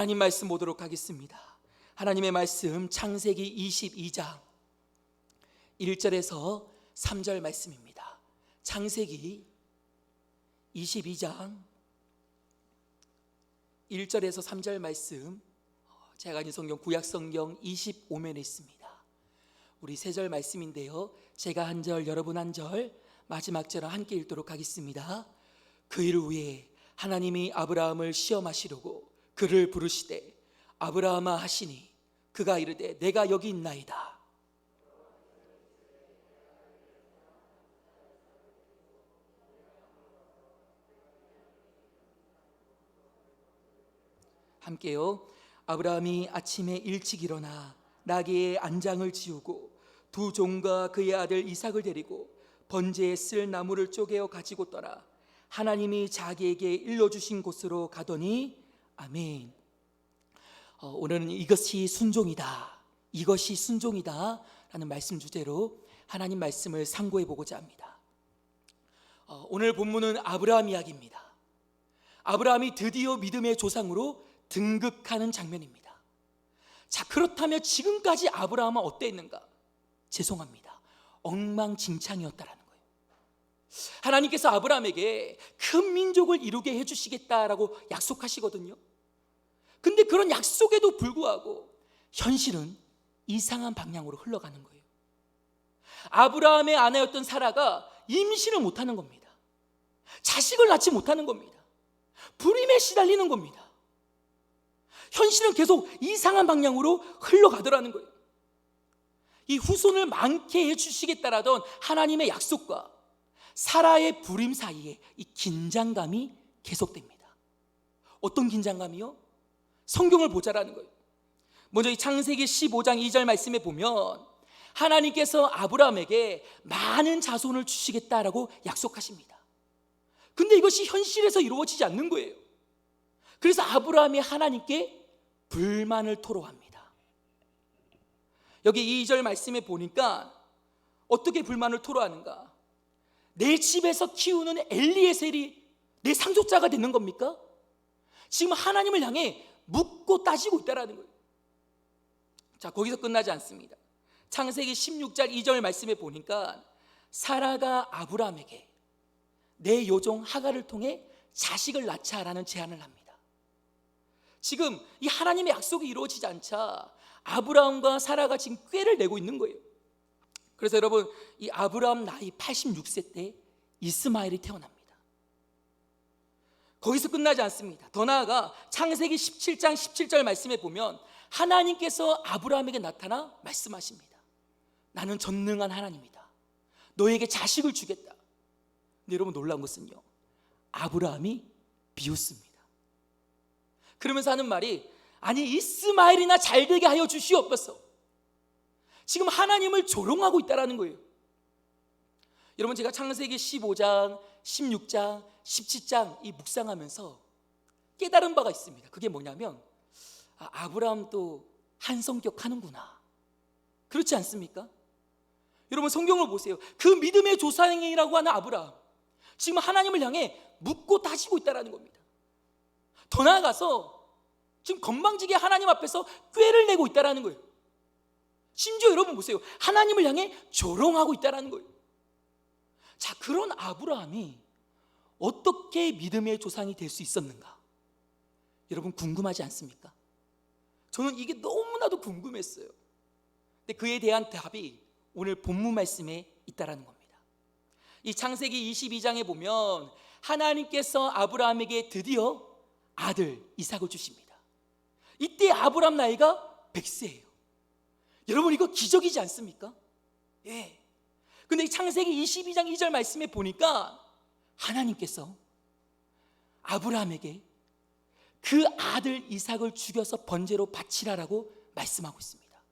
하나님 말씀 보도록 하겠습니다. 하나님의 말씀 창세기 22장 1절에서 3절 말씀입니다. 창세기 22장 1절에서 3절 말씀, 제가 가진 성경 구약성경 25면에 있습니다. 우리 3절 말씀인데요, 제가 한 절, 여러분 한 절, 마지막 절을 함께 읽도록 하겠습니다. 그 일을 위해 하나님이 아브라함을 시험하시려고 그를 부르시되 아브라함아 하시니 그가 이르되 내가 여기 있나이다. 함께요. 아브라함이 아침에 일찍 일어나 나귀의 안장을 지우고 두 종과 그의 아들 이삭을 데리고 번제에 쓸 나무를 쪼개어 가지고 떠나 하나님이 자기에게 일러주신 곳으로 가더니 아멘. 오늘은 이것이 순종이다, 이것이 순종이다 라는 말씀 주제로 하나님 말씀을 상고해 보고자 합니다. 오늘 본문은 아브라함 이야기입니다. 아브라함이 드디어 믿음의 조상으로 등극하는 장면입니다. 자, 그렇다면 지금까지 아브라함은 어땠는가? 죄송합니다, 엉망진창이었다라는 거예요. 하나님께서 아브라함에게 큰 민족을 이루게 해주시겠다라고 약속하시거든요. 근데 그런 약속에도 불구하고 현실은 이상한 방향으로 흘러가는 거예요. 아브라함의 아내였던 사라가 임신을 못하는 겁니다. 자식을 낳지 못하는 겁니다. 불임에 시달리는 겁니다. 현실은 계속 이상한 방향으로 흘러가더라는 거예요. 이 후손을 많게 해주시겠다라던 하나님의 약속과 사라의 불임 사이에 이 긴장감이 계속됩니다. 어떤 긴장감이요? 성경을 보자라는 거예요. 먼저 이 창세기 15장 2절 말씀에 보면 하나님께서 아브라함에게 많은 자손을 주시겠다라고 약속하십니다. 근데 이것이 현실에서 이루어지지 않는 거예요. 그래서 아브라함이 하나님께 불만을 토로합니다. 여기 2절 말씀에 보니까 어떻게 불만을 토로하는가? 내 집에서 키우는 엘리에셀이 내 상속자가 되는 겁니까? 지금 하나님을 향해 묻고 따지고 있다는 거예요. 자, 거기서 끝나지 않습니다. 창세기 16장 2절 말씀에 보니까 사라가 아브라함에게 내 요종 하갈을 통해 자식을 낳자라는 제안을 합니다. 지금 이 하나님의 약속이 이루어지지 않자 아브라함과 사라가 지금 꾀를 내고 있는 거예요. 그래서 여러분, 이 아브라함 나이 86세 때 이스마엘이 태어납니다. 거기서 끝나지 않습니다. 더 나아가 창세기 17장 17절 말씀에 보면 하나님께서 아브라함에게 나타나 말씀하십니다. 나는 전능한 하나님이다. 너에게 자식을 주겠다. 근데 여러분, 놀라운 것은요, 아브라함이 비웃습니다. 그러면서 하는 말이, 아니 이스마엘이나 잘되게 하여 주시옵소서. 지금 하나님을 조롱하고 있다는 거예요. 여러분, 제가 창세기 15장, 16장, 17장 이 묵상하면서 깨달은 바가 있습니다. 그게 뭐냐면, 아브라함도 한 성격 하는구나. 그렇지 않습니까? 여러분, 성경을 보세요. 그 믿음의 조상이라고 하는 아브라함, 지금 하나님을 향해 묻고 따지고 있다는 겁니다. 더 나아가서 지금 건방지게 하나님 앞에서 꾀를 내고 있다는 거예요. 심지어 여러분 보세요, 하나님을 향해 조롱하고 있다는 거예요. 자, 그런 아브라함이 어떻게 믿음의 조상이 될 수 있었는가? 여러분, 궁금하지 않습니까? 저는 이게 너무나도 궁금했어요. 근데 그에 대한 답이 오늘 본문 말씀에 있다는 겁니다. 이 창세기 22장에 보면 하나님께서 아브라함에게 드디어 아들 이삭을 주십니다. 이때 아브라함 나이가 100세예요. 여러분, 이거 기적이지 않습니까? 예. 근데 이 창세기 22장 2절 말씀에 보니까 하나님께서 아브라함에게 그 아들 이삭을 죽여서 번제로 바치라라고 말씀하고 있습니다.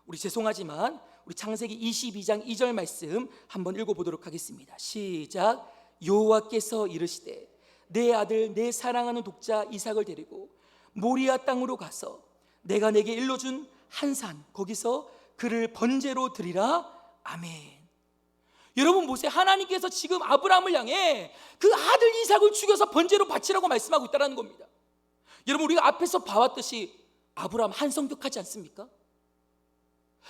우리 죄송하지만 우리 창세기 22장 2절 말씀 한번 읽어보도록 하겠습니다. 시작. 여호와께서 이르시되 내 아들 내 사랑하는 독자 이삭을 데리고 모리아 땅으로 가서 내가 내게 일러준 한 산 거기서 그를 번제로 드리라. 아멘. 여러분 보세요. 하나님께서 지금 아브라함을 향해 그 아들 이삭을 죽여서 번제로 바치라고 말씀하고 있다는 겁니다. 여러분, 우리가 앞에서 봐왔듯이 아브라함 한성격하지 않습니까?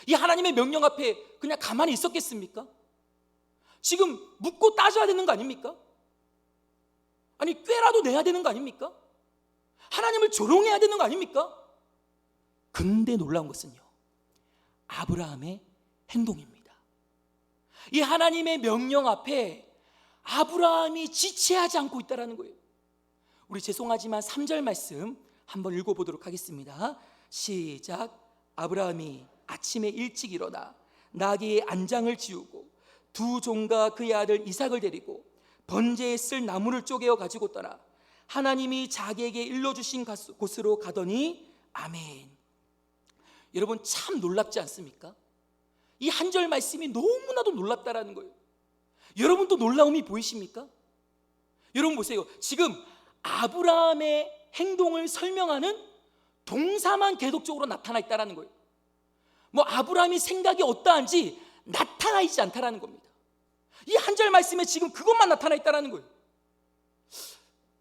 이 하나님의 명령 앞에 그냥 가만히 있었겠습니까? 지금 묻고 따져야 되는 거 아닙니까? 아니, 꾀라도 내야 되는 거 아닙니까? 하나님을 조롱해야 되는 거 아닙니까? 근데 놀라운 것은요, 아브라함의 행동입니다. 이 하나님의 명령 앞에 아브라함이 지체하지 않고 있다는 거예요. 우리 죄송하지만 3절 말씀 한번 읽어보도록 하겠습니다. 시작. 아브라함이 아침에 일찍 일어나 나귀의 안장을 지우고 두 종과 그의 아들 이삭을 데리고 번제에 쓸 나무를 쪼개어 가지고 떠나 하나님이 자기에게 일러주신 곳으로 가더니 아멘. 여러분, 참 놀랍지 않습니까? 이 한 절 말씀이 너무나도 놀랍다라는 거예요. 여러분도 놀라움이 보이십니까? 여러분 보세요. 지금 아브라함의 행동을 설명하는 동사만 계속적으로 나타나 있다는 거예요. 뭐 아브라함이 생각이 어떠한지 나타나 있지 않다라는 겁니다. 이 한 절 말씀에 지금 그것만 나타나 있다는 거예요.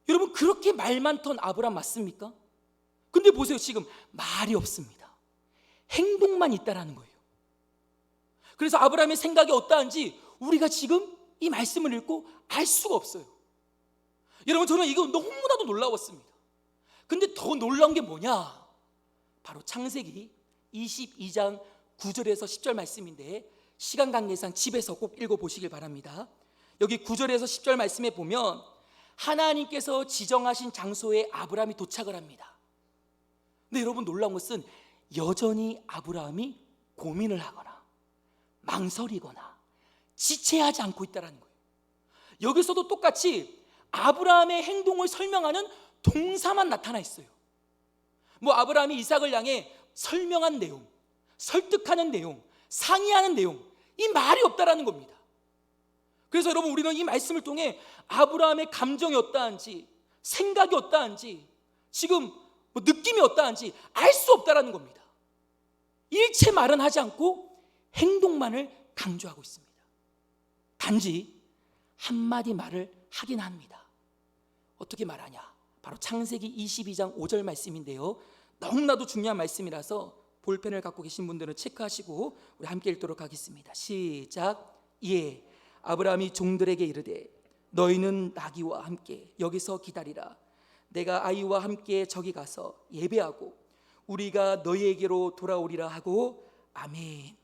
여러분, 그렇게 말 많던 아브라함 맞습니까? 근데 보세요. 지금 말이 없습니다. 행동만 있다라는 거예요. 그래서 아브라함의 생각이 어떠한지 우리가 지금 이 말씀을 읽고 알 수가 없어요. 여러분, 저는 이거 너무나도 놀라웠습니다. 근데 더 놀라운 게 뭐냐? 바로 창세기 22장 9절에서 10절 말씀인데, 시간 관계상 집에서 꼭 읽어보시길 바랍니다. 여기 9절에서 10절 말씀에 보면 하나님께서 지정하신 장소에 아브라함이 도착을 합니다. 근데 여러분, 놀라운 것은 여전히 아브라함이 고민을 하거나 망설이거나 지체하지 않고 있다는 거예요. 여기서도 똑같이 아브라함의 행동을 설명하는 동사만 나타나 있어요. 뭐 아브라함이 이삭을 향해 설명한 내용, 설득하는 내용, 상의하는 내용, 이 말이 없다라는 겁니다. 그래서 여러분, 우리는 이 말씀을 통해 아브라함의 감정이 어떠한지, 생각이 어떠한지, 지금 뭐 느낌이 어떠한지 알 수 없다라는 겁니다. 일체 말은 하지 않고 행동만을 강조하고 있습니다. 단지 한마디 말을 하긴 합니다. 어떻게 말하냐? 바로 창세기 22장 5절 말씀인데요, 너무나도 중요한 말씀이라서 볼펜을 갖고 계신 분들은 체크하시고 우리 함께 읽도록 하겠습니다. 시작. 예, 아브라함이 종들에게 이르되 너희는 나귀와 함께 여기서 기다리라. 내가 아이와 함께 저기 가서 예배하고 우리가 너희에게로 돌아오리라 하고 아멘.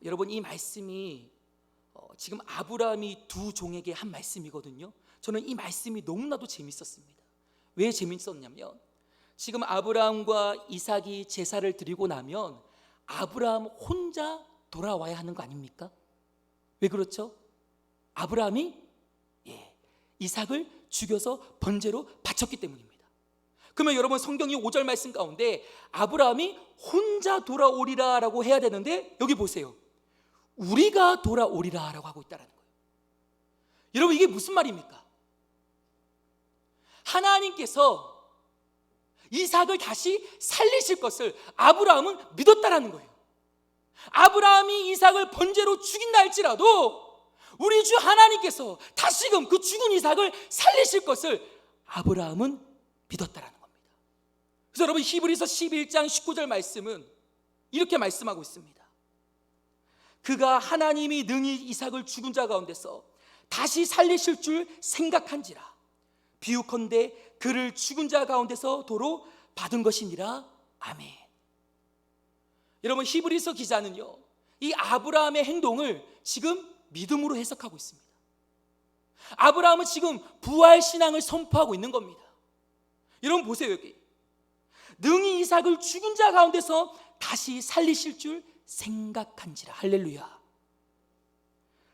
여러분, 이 말씀이 지금 아브라함이 두 종에게 한 말씀이거든요. 저는 이 말씀이 너무나도 재밌었습니다. 왜 재밌었냐면, 지금 아브라함과 이삭이 제사를 드리고 나면 아브라함 혼자 돌아와야 하는 거 아닙니까? 왜 그렇죠? 아브라함이 이삭을 죽여서 번제로 바쳤기 때문입니다. 그러면 여러분, 성경이 5절 말씀 가운데 아브라함이 혼자 돌아오리라 라고 해야 되는데, 여기 보세요. 우리가 돌아오리라 라고 하고 있다는 거예요. 여러분, 이게 무슨 말입니까? 하나님께서 이삭을 다시 살리실 것을 아브라함은 믿었다라는 거예요. 아브라함이 이삭을 번제로 죽인다 할지라도 우리 주 하나님께서 다시금 그 죽은 이삭을 살리실 것을 아브라함은 믿었다라는 겁니다. 그래서 여러분, 히브리서 11장 19절 말씀은 이렇게 말씀하고 있습니다. 그가 하나님이 능히 이삭을 죽은 자 가운데서 다시 살리실 줄 생각한지라. 비유컨대 그를 죽은 자 가운데서 도로 받은 것이니라. 아멘. 여러분, 히브리서 기자는요, 이 아브라함의 행동을 지금 믿음으로 해석하고 있습니다. 아브라함은 지금 부활 신앙을 선포하고 있는 겁니다. 여러분 보세요. 여기 능히 이삭을 죽은 자 가운데서 다시 살리실 줄 생각한지라. 할렐루야.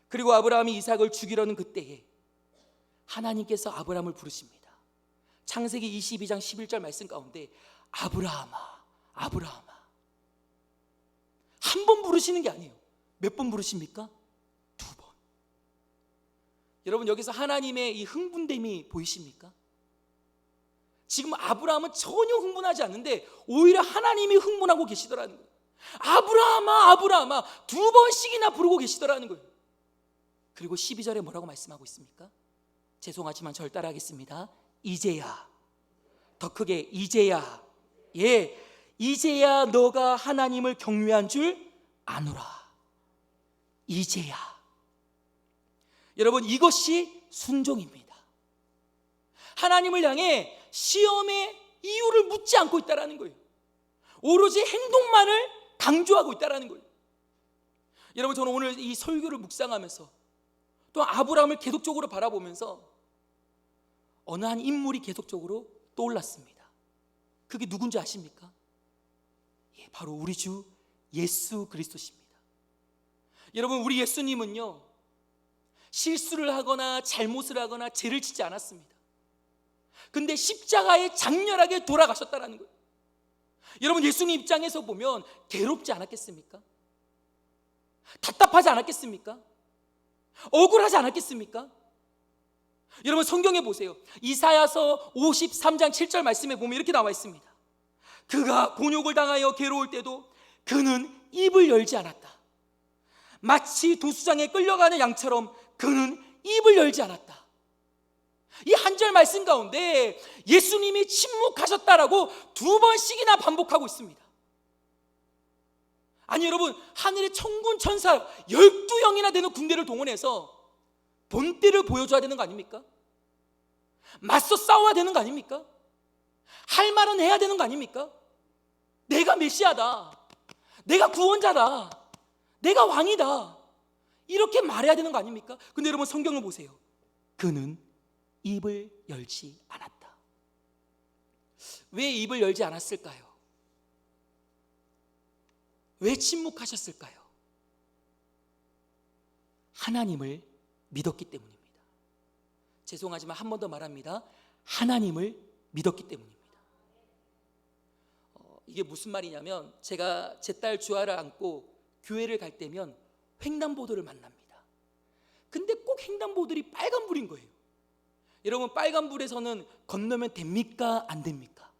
그리고 아브라함이 이삭을 죽이려는 그때에 하나님께서 아브라함을 부르십니다. 창세기 22장 11절 말씀 가운데 아브라함아, 아브라함아. 한 번 부르시는 게 아니에요. 몇 번 부르십니까? 2번. 여러분, 여기서 하나님의 이 흥분됨이 보이십니까? 지금 아브라함은 전혀 흥분하지 않는데 오히려 하나님이 흥분하고 계시더라는 거예요. 아브라함아, 아브라함아 2번씩이나 부르고 계시더라는 거예요. 그리고 12절에 뭐라고 말씀하고 있습니까? 죄송하지만 절 따라하겠습니다. 이제야 더 크게 이제야, 이제야 너가 하나님을 경외한 줄 아노라. 이제야. 여러분, 이것이 순종입니다. 하나님을 향해 시험의 이유를 묻지 않고 있다는 거예요. 오로지 행동만을 강조하고 있다는 거예요. 여러분, 저는 오늘 이 설교를 묵상하면서 또 아브라함을 계속적으로 바라보면서 어느 한 인물이 계속적으로 떠올랐습니다. 그게 누군지 아십니까? 바로 우리 주 예수 그리스도십니다. 여러분, 우리 예수님은요, 실수를 하거나 잘못을 하거나 죄를 짓지 않았습니다. 근데 십자가에 장렬하게 돌아가셨다는 거예요. 여러분, 예수님 입장에서 보면 괴롭지 않았겠습니까? 답답하지 않았겠습니까? 억울하지 않았겠습니까? 여러분, 성경에 보세요. 이사야서 53장 7절 말씀에 보면 이렇게 나와 있습니다. 그가 곤욕을 당하여 괴로울 때도 그는 입을 열지 않았다. 마치 도수장에 끌려가는 양처럼 그는 입을 열지 않았다. 이 한 절 말씀 가운데 예수님이 침묵하셨다라고 2번씩이나 반복하고 있습니다. 아니 여러분, 하늘의 천군 천사 12영이나 되는 군대를 동원해서 본때를 보여줘야 되는 거 아닙니까? 맞서 싸워야 되는 거 아닙니까? 할 말은 해야 되는 거 아닙니까? 내가 메시아다, 내가 구원자다, 내가 왕이다, 이렇게 말해야 되는 거 아닙니까? 근데 여러분, 성경을 보세요. 그는 입을 열지 않았다. 왜 입을 열지 않았을까요? 왜 침묵하셨을까요? 하나님을 믿었기 때문입니다. 죄송하지만 한 번 더 말합니다. 하나님을 믿었기 때문입니다. 이게 무슨 말이냐면, 제가 제 딸 주아를 안고 교회를 갈 때면 횡단보도를 만납니다. 근데 꼭 횡단보도들이 빨간불인 거예요. 여러분, 빨간불에서는 건너면 됩니까? 안 됩니까?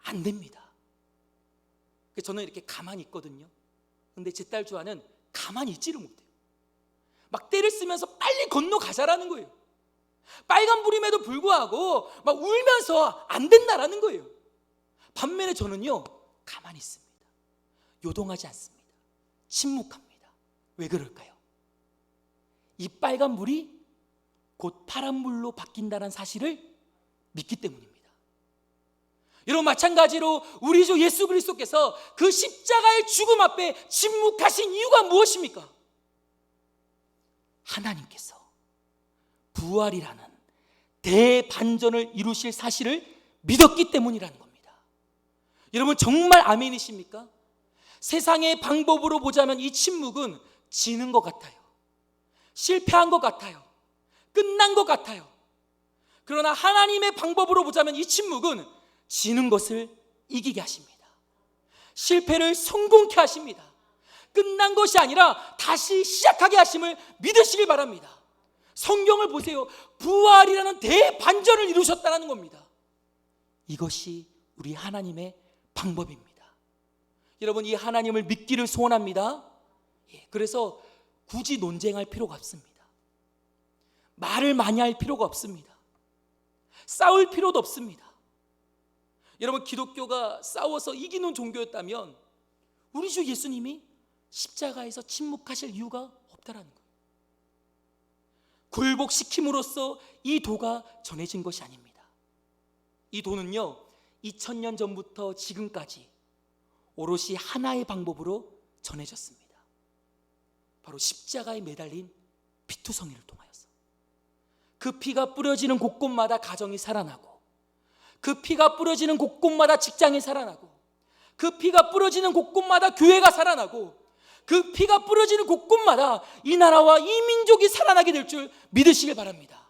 안 됩니다. 그래서 저는 이렇게 가만히 있거든요. 근데 제 딸 주아는 가만히 있지를 못해요. 막 떼를 쓰면서 빨리 건너가자라는 거예요. 빨간불임에도 불구하고 막 울면서 안 된다라는 거예요. 반면에 저는요, 가만히 있습니다. 요동하지 않습니다. 침묵합니다. 왜 그럴까요? 이 빨간불이 곧 파란불로 바뀐다는 사실을 믿기 때문입니다. 여러분, 마찬가지로 우리 주 예수 그리스도께서 그 십자가의 죽음 앞에 침묵하신 이유가 무엇입니까? 하나님께서 부활이라는 대반전을 이루실 사실을 믿었기 때문이라는 겁니다. 여러분, 정말 아멘이십니까? 세상의 방법으로 보자면 이 침묵은 지는 것 같아요. 실패한 것 같아요. 끝난 것 같아요. 그러나 하나님의 방법으로 보자면 이 침묵은 지는 것을 이기게 하십니다. 실패를 성공케 하십니다. 끝난 것이 아니라 다시 시작하게 하심을 믿으시길 바랍니다. 성경을 보세요. 부활이라는 대반전을 이루셨다는 겁니다. 이것이 우리 하나님의 방법입니다. 여러분, 이 하나님을 믿기를 소원합니다. 그래서 굳이 논쟁할 필요가 없습니다. 말을 많이 할 필요가 없습니다. 싸울 필요도 없습니다. 여러분, 기독교가 싸워서 이기는 종교였다면 우리 주 예수님이 십자가에서 침묵하실 이유가 없다라는 거예요. 굴복시킴으로써 이 도가 전해진 것이 아닙니다. 이 도는요, 2000년 전부터 지금까지 오롯이 하나의 방법으로 전해졌습니다. 바로 십자가에 매달린 피투성이를 통하여서 그 피가 뿌려지는 곳곳마다 가정이 살아나고, 그 피가 뿌려지는 곳곳마다 직장이 살아나고, 그 피가 뿌려지는 곳곳마다 교회가 살아나고, 그 피가 뿌려지는 곳곳마다 이 나라와 이 민족이 살아나게 될 줄 믿으시길 바랍니다.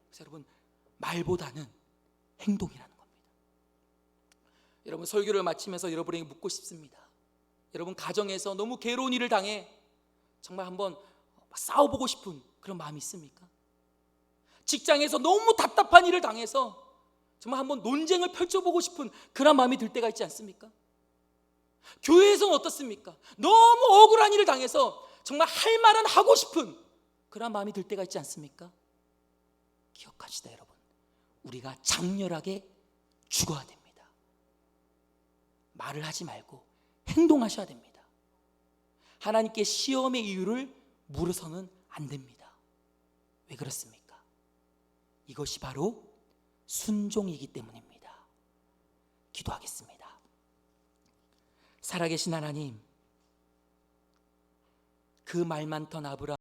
그래서 여러분, 말보다는 행동이라는 겁니다. 여러분, 설교를 마치면서 여러분에게 묻고 싶습니다. 여러분, 가정에서 너무 괴로운 일을 당해 정말 한번 싸워보고 싶은 그런 마음이 있습니까? 직장에서 너무 답답한 일을 당해서 정말 한번 논쟁을 펼쳐보고 싶은 그런 마음이 들 때가 있지 않습니까? 교회에서는 어떻습니까? 너무 억울한 일을 당해서 정말 할 말은 하고 싶은 그런 마음이 들 때가 있지 않습니까? 기억합시다, 여러분. 우리가 장렬하게 죽어야 됩니다. 말을 하지 말고 행동하셔야 됩니다. 하나님께 시험의 이유를 물어서는 안 됩니다. 왜 그렇습니까? 이것이 바로 순종이기 때문입니다. 기도하겠습니다. 살아계신 하나님, 그 말 많던 아브라함